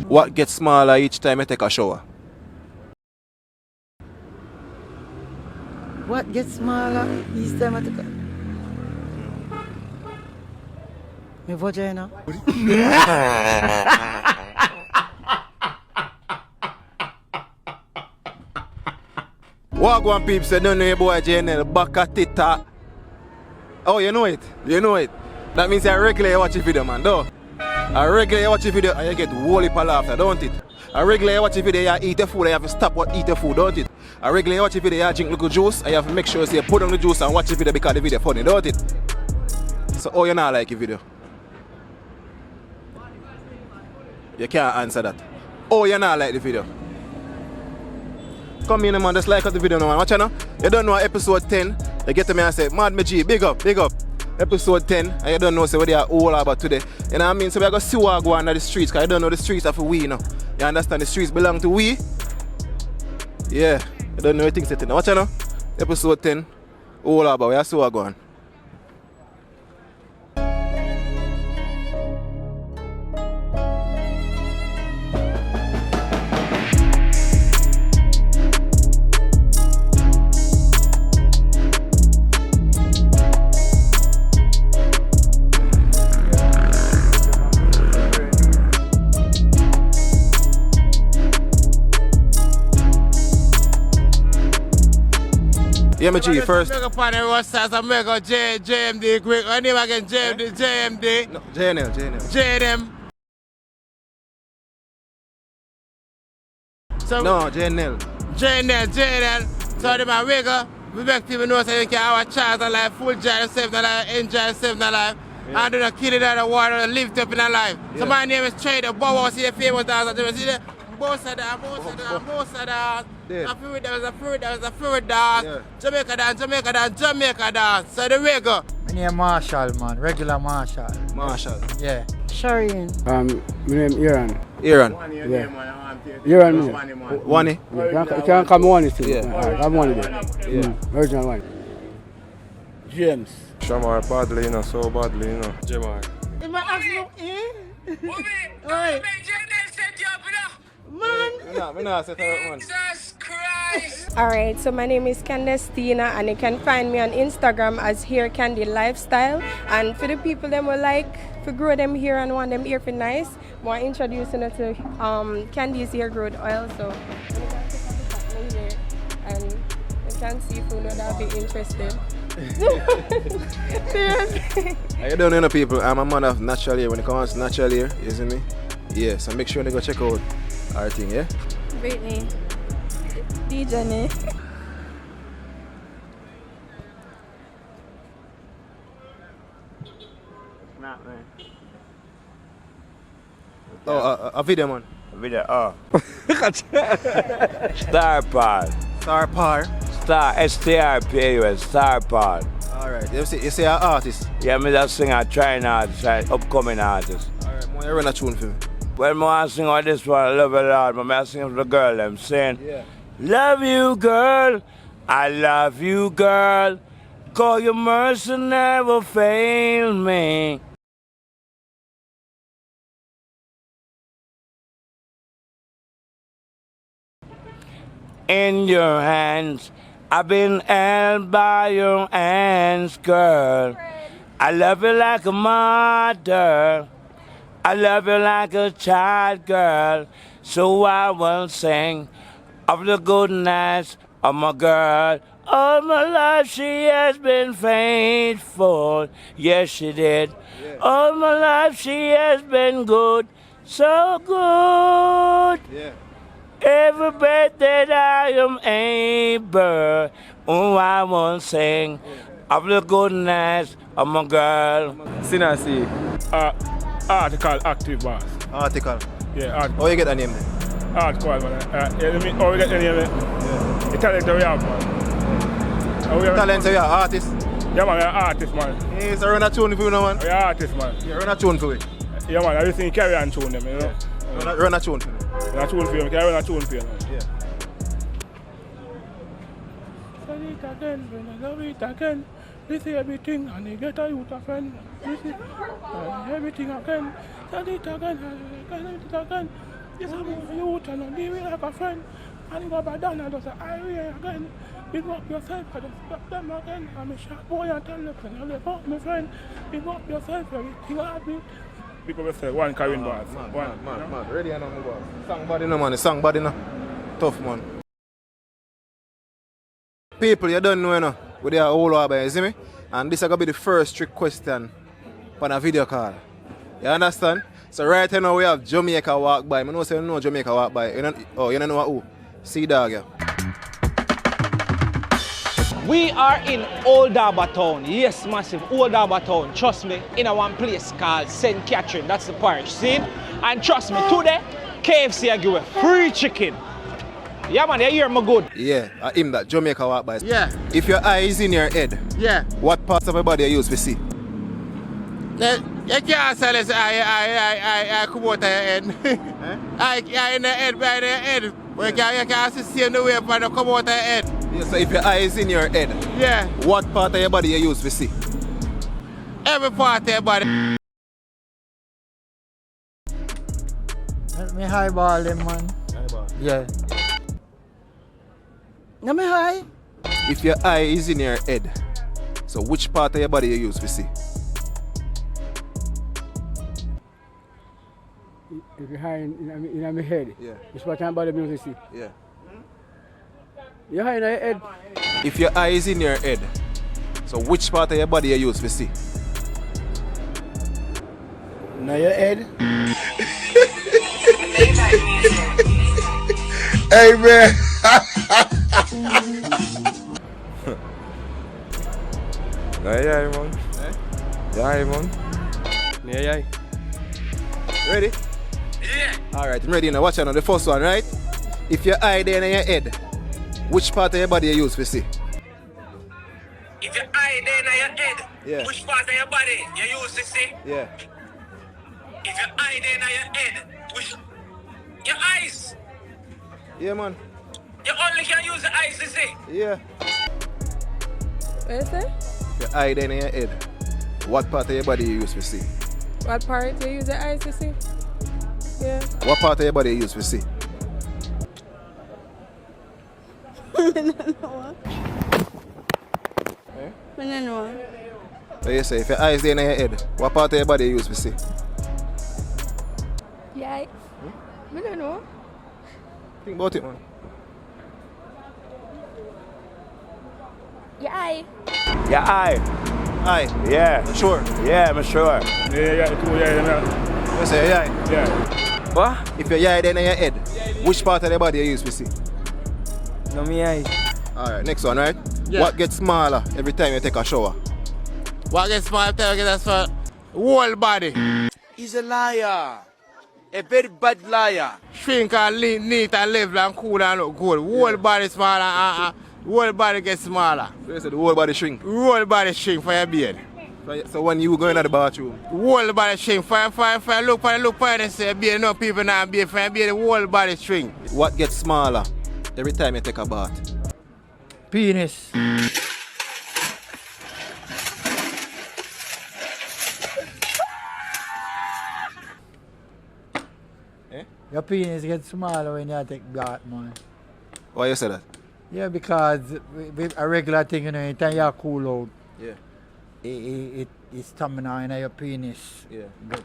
What gets smaller each time you take a shower? What gets smaller each time I take a... My vagina. What go on peeps, you don't know your boy Jnel, back at it. Oh, you know it? You know it. That means you regularly watch the video, man, though. I regularly watch the video and you get whole heap of laughter, don't it? I regularly watch the video, you eat the food and you have to stop what eat the food, don't it? I regularly watch the video, you drink little juice and you have to make sure you put on the juice and watch the video because the video funny, don't it? So, oh, you not like the video? You can't answer that. Oh, you not like the video? Come in, man, just like out the video, man. Watch out now. You don't know episode 10. You get to me and say, Mad me G, big up, big up. Episode 10, and you don't know so what they are all about today. You know what I mean? So we are going to see what go on the streets, because you don't know the streets are for we, you know. You understand the streets belong to we? Yeah, you don't know what things now. Watch out now. Episode 10, all about. We are see what go on. Yeah, my G, first. I'm going to make a JMD quick. My name again, JMD. No, Jnel. JM. So, No, Jnel. Jnel. So, my wiggle. We make people know so you can have a chance of life, full joy, save the life, enjoy, save the life. Yeah. And do not kill it out of the water, live up in the life. Yeah. So, my name is Trader Bow. See the famous dancer. See the most of that. Yeah. A fruit dance. Yeah. Jamaica dance. So the way go. My name Marshall, man. Regular Marshall. Marshall. Yeah. Sharian. My name Aaron. Aaron. Aaron. Wani. You can come one still. Yeah. Alright, I'm one of them. Yeah. Original one. James. Shamar badly, you know, so badly, you know. Jamar. If I ask you, Oi. Jesus Christ! Alright, so my name is Candace Tina and you can find me on Instagram as Hair Candy Lifestyle. And for the people that will like to grow them hair and want them hair for nice, I want to introduce you to Candy's Hair Growth Oil. So you can pick up my hair and you can see if you know that be interested. Seriously. You don't know people, I'm a man of natural hair. When it comes to natural hair, you see me? Yeah, so make sure they go check out our thing, yeah? Brittany. Jnel. Oh, a video, man. Video, oh. Star Pod. Star Par. Star, S-T-R-P-A-U-S, Star Pod. Alright, you say an artist. Yeah, me just sing a trying artist, an upcoming artist. Alright, you run a tune for me. When I sing all this one, I love it Lord, but I sing for the girl, them saying, Yeah. love you, girl, I love you, girl, call your mercy never fail me. In your hands, I've been held by your hands, girl. I love you like a mother. I love you like a child, girl. So I will sing of the goodness of my girl. All my life she has been faithful. Yes, she did. Yeah. All my life she has been good. So good. Yeah. Every breath that I am able, oh, I will sing of the goodness of my girl. Sinasi. Article active boss. Article. Yeah, article. How you get that name then? Article, man. How we get the name? Yeah. The talent that we have, man. How we have- Talent, so you're an artist. Yeah, man, we are artists, man. Hey, so run a tune for you now, man. We are artists, man. Yeah, run a tune for me. Yeah, man, everything carry on tune them, you know. Run a tune for me. Run a tune for you, carry on a tune for you. Yeah. Sell it again, when I love it again. This is everything, and they get a youth a friend. This is everything again. Sell it again, sell it again. This is about youth and leave it like a friend. And you go back down and just say, I will again. Big up yourself, I just stop them again. I'm a sharp boy and tell you, I live up, my friend. Big up yourself, everything I do. Big up yourself, one carrying bars. Man. Ready and on boss. Song body no man, song body no. Tough man. People, you don't know, you know, with their whole Harbour, you see me? And this is going to be the first trick question on a video call. You understand? So right now we have Jamaica walk by. I know say you know Jamaica walk by. You don't know who? See dog, yeah. We are in Old Harbour Town. Yes, massive Old Harbour Town. Trust me, in a one place called St. Catherine. That's the parish. See? And trust me, today, KFC I give a free chicken. Yeah, man, you hear me good? Yeah, I him that Jamaica walk by. Yeah. If your eye is in your head, Yeah. what parts of your body you use to see? You can't sell this I come out of your head. I in the head, by the head. But you can't see the way for the come out of your head. Yeah, so if your eye is in your head, Yeah. what part of your body you use to see? Every part of your body. Let me highball him, man. Yeah. Let me high. If your eye is in your head, so which part of your body you use to see? If you're high in my head, Yeah. it's what I'm about to music see. Yeah. You're high in your head. If your eye is in your head, so which part of your body you use to see? Now your head. Hey, man. Yeah, man. Yeah, man. Yeah. Ready? Yeah. Alright, I'm ready now. Watch out now. The first one, right? If your eye there in your head, which part of your body you use to see? If your eye there in your head, Yeah. which part of your body you use to see? Yeah. If your eye there in your head, which your eyes, Yeah, man. you only can use the eyes to see. Yeah. What you say? If your eye there in your head, what part of your body you use to see? What part do you use the eyes to see? Yeah. What part of your body you use to see? I don't know. I don't know. So you say, if your eye is there in your head, what part of your body you use to see? Yeah. I don't know. Think about it, man. Your eye. Your eye. Eye. Yeah. Sure. Yeah, I'm sure. You say, yeah. Yeah. What? If your eye there in your head, which part of your body you use to see? No, me eye. Alright, next one, right? Yeah. What gets smaller every time you take a shower? What gets small, tell you that's for whole body. He's a liar. A very bad liar. Shrink and neat and live and cool and look good. Whole body smaller, whole body gets smaller. So you say the whole body shrink. Whole body shrink for your beard. So when you go into the bathroom, Whole body shrink. For look for it and say beard, no people not beard for your beard, the whole body shrink. what gets smaller every time you take a bath? Penis. Your penis gets smaller when you take bath, man. Why you say that? Yeah, because with a regular thing, you know, anytime you cool out, Yeah. it's stamina in your penis. Yeah.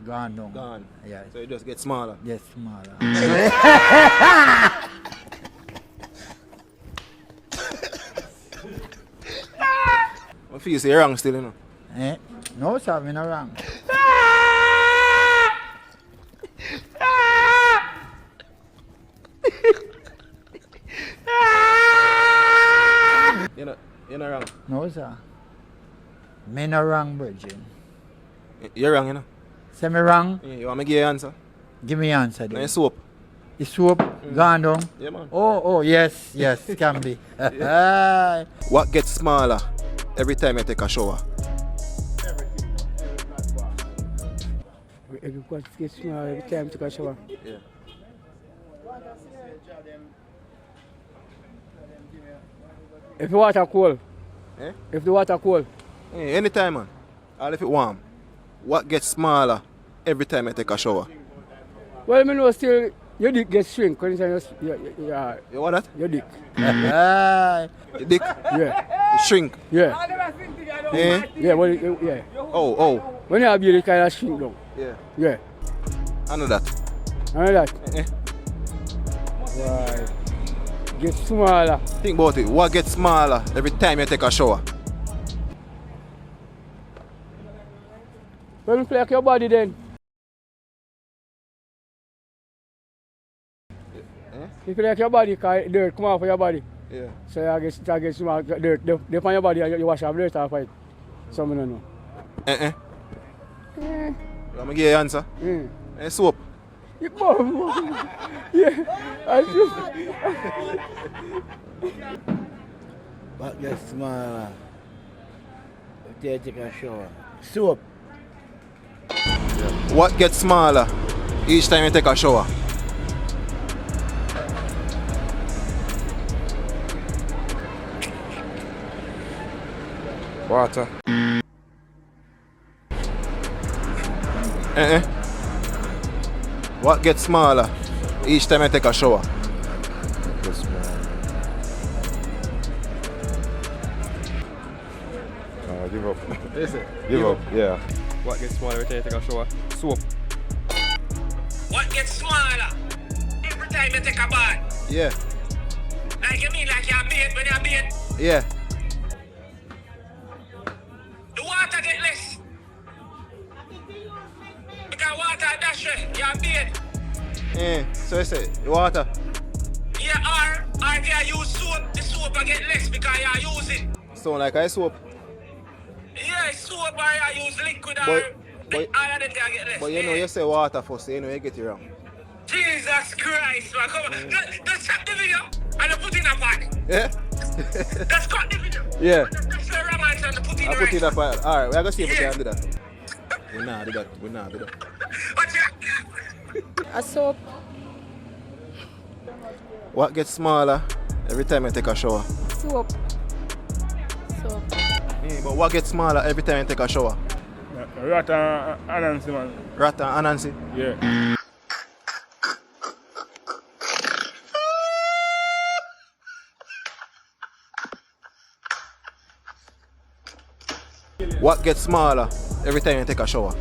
Gone down. Gone. Yeah. So it just gets smaller. Yes, smaller. I feel you say you're wrong still, you know. Eh? No, sir, I'm not wrong. You're not wrong. No, sir. Me not wrong, Virgin. You're wrong, you know. Say me wrong? Yeah, you want me to give you an answer? Give me answer Now then. you soap. The soap gone down? Yeah, man. Oh, yes, it can be. What gets smaller every time you take a shower? Everyone gets small every time you take a shower. Yeah. If the water cold. Eh? If the water cold. Yeah, anytime, man. All if it warm. What gets smaller every time you take a shower? Well, I know still Your dick gets shrink when you You what that? your dick. Your dick Yeah. shrink. Yeah. Eh? Yeah, well, yeah. Oh. When you have baby, it kind of shrink down. Yeah. Yeah. I know that. I know that. Eh. Right. Get smaller. Think about it. What gets smaller every time you take a shower? When you play like your body then. You feel like your body, cause dirt come off of your body. Yeah. So you get small dirt. They on your body, you wash off dirt off it. So I don't know. I'm gonna give you an answer. Soap. You bum. Yeah. I just. What gets smaller? After you take a shower. Soap. What gets smaller each time you take a shower? Water. What gets smaller each time you take a shower? Yes, man. Give up. Give up, yeah. What gets smaller every time you take a shower? Soap. What gets smaller every time you take a bath? Yeah. Like you mean like you're bathed when you're bathed? Yeah. The water get less. Because water dash you're bathed. So you say water. Yeah, or if you use soap, the soap will get less because you use it. Sound like I soap. Yeah, soap or you use liquid or But- all of them can get less. But you know you say water first, so you know you get it wrong. Jesus Christ, man, come on. Just stop the video and put in a pot. Yeah? Just cut the video. Yeah. That's the romance and put in I the put it in rice. a file. Alright, we're gonna see if we can do that. We not do that. Watch it. A soap. What gets smaller every time you take a shower? Soap. Soap. But what gets smaller every time you take a shower? Rat and Anansi, man. Rat and Anansi? Yeah. What gets smaller every time you take a shower?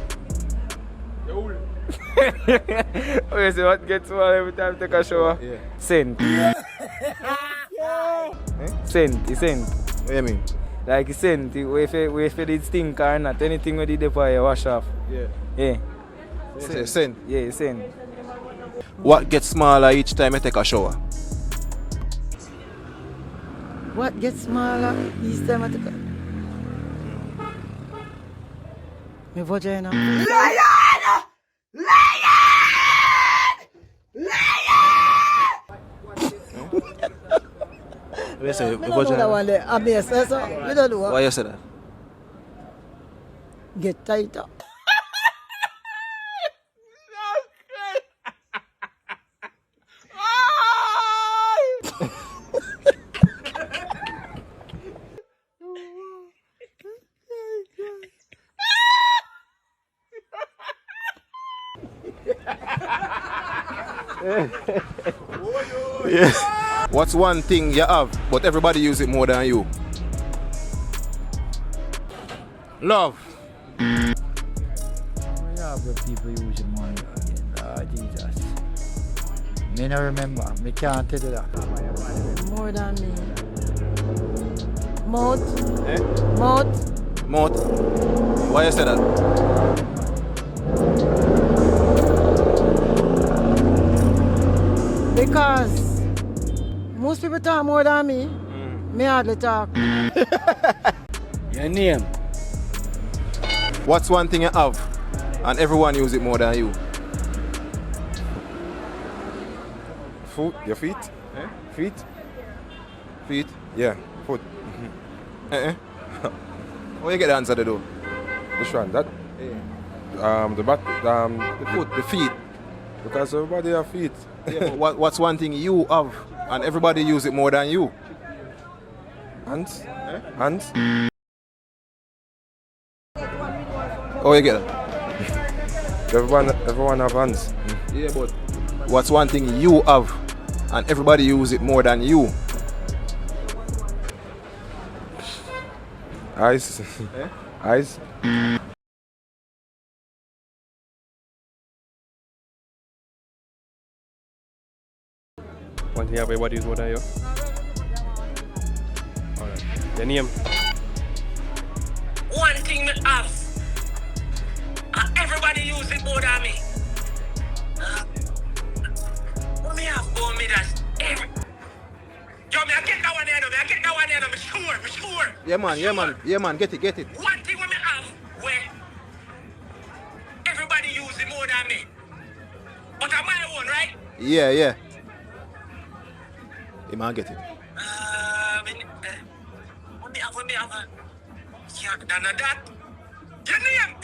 Okay, so what gets smaller every time you take a shower? Yeah. Scent. Scent, it's scent. What do you mean? Like it's scent, if it did stink or not, anything with it there you wash off. Yeah. Yeah. Say scent. Yeah, it's scent. What gets smaller each time you take a shower? What gets smaller each time I take a... My vagina. Lion! What you say? I don't know that one there. I may say so. You don't know Why what? you say that? Get tighter. Yeah. What's one thing you have, but everybody use it more than you? Love. We have the people using money again. Lord Jesus. Me no remember. Me can't tell you that. More than me. Mouth. Eh? Mouth. Mouth. Why you say that? Because most people talk more than me. Me hardly talk. Your name. What's one thing you have, and everyone use it more than you? Foot, your feet? Feet? Feet. Yeah, foot. Where you get the answer to do? Which one? That? The back, The foot, the feet. because everybody have feet. Yeah, but what's one thing you have, and everybody use it more than you? Hands? Hands? Oh, you get it? Everyone have hands. Yeah, but What's one thing you have and everybody use it more than you? Ice. Ice. One thing everybody use more than you. Alright. Your name. One thing me have, and everybody use it more than me. What me have go me that's every. Yo, me I get that one here, no, me I get that one here, no, me sure. Yeah man, get it. One thing what me have, where everybody use it more than me. But I'm my own, right? Yeah. You man get it. What me have, yeah, than that. Your name,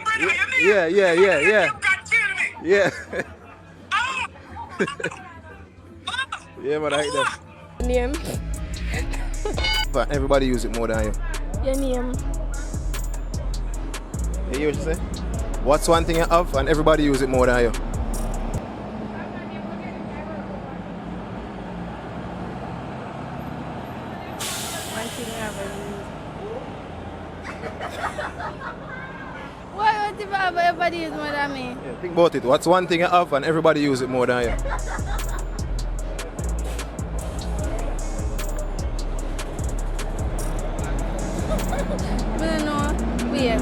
brother, your name. Yeah. You got kill me. Yeah. Oh. Yeah man, I like that. Name. But everybody use it more than you. Your name. You hear what you say? What's one thing you have and everybody use it more than you? What if everybody use more than me? Yeah, think about it. What's one thing you have and everybody use it more than you? I don't know. Wait.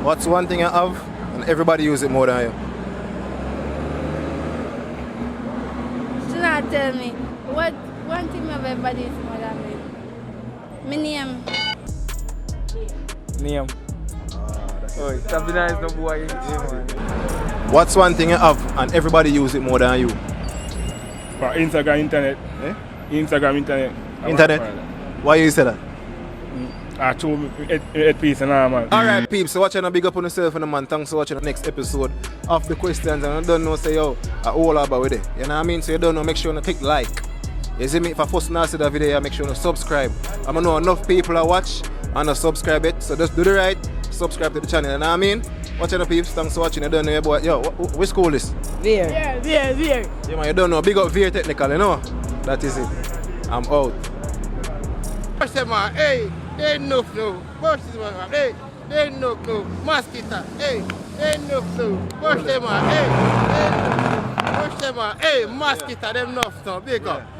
What's one thing you have and everybody use it more than you? Do not tell me. What one thing everybody use more than me? My name. Name. Oh, it's a nice no boy. What's one thing you have and everybody use it more than you? For Instagram, internet. Instagram, internet. Internet? Why you say that? I told me Ep10 and all, man. Alright, peeps, so watch and big up on yourself and man. Thanks for watching the next episode of the questions. And I don't know, say yo, I all about with it. You know what I mean? So you don't know, make sure you click like. You see me? If I first now see the video, make sure you subscribe. I know enough people I watch and not subscribe it. So just do the right, subscribe to the channel. You know what I mean? Watching the peeps, thanks for watching. You don't know your boy. Yo, which school is? Veer. Yeah man, you don't know. Big up Veer Technical, you know? That is it. I'm out. Watch them, man. Hey, they enough now. Watch them, man. Hey, they enough now. Mosquito. Hey, they enough now. Watch them, man. Hey, watch them, man. Hey, mosquito, them enough now. Big up.